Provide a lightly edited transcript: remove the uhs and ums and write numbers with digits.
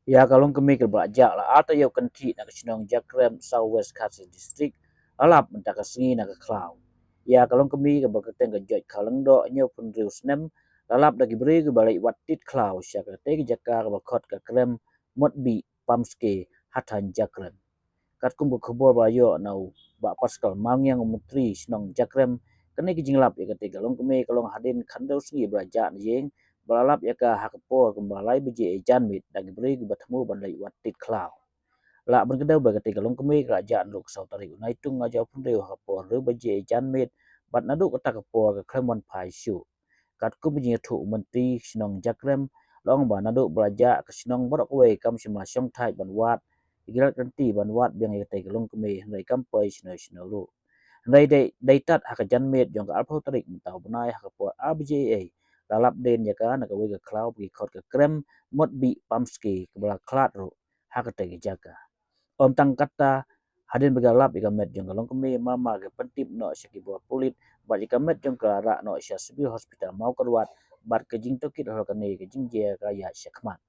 Ya kalong kemi ke belajak lah atau yo kenti nak senong Jakrem South West Khatsi District alap mentak kesengi nak klau. Ya kalong kemi ke bakateng ke joj kaleng do nyo pun rius nem lalap dagi beri ke balik watit klau sya ke te ke jakar bakot ke krem modbi pamske hatan Jakrem. Kat kumbu kubur bayo nau ba paskal mangyang menteri senong Jakrem kene ke jinglap ya kete kalong kemi kalong hadin khandau sengi belajak jeng balalap ya ka hakapor kembalai beje janmit dagi beri bertemu bandai watit klau la berkedau bagati kalong kemi kerajaan luk sautari unaitung ngajau pun deu hapor re beje janmit bat nadu kata kapor ke kremon pai syu kat ku beje thu menteri senong Jakrem long ba nadu belajak ke senong borok we kam sima syong thai ban wat igirat kanti ban wat biang ya kete kalong kemi ndai kampai sino lu ndai dai tat hak janmit jong ka alpau tarik mentau benai hakapor abje lalap den ya kan ka wega klau bi khot ka krem mot bi pamski ke bala klat ro hakate ke jaga om tang kata hadin begalap ika met jong kalong kemi mama ke pentip no seki buat pulit ba ika met jong ka ra no sya sibil hospital mau kerwat bat ke jing tokit hol kane ke jing je ka ya syakmat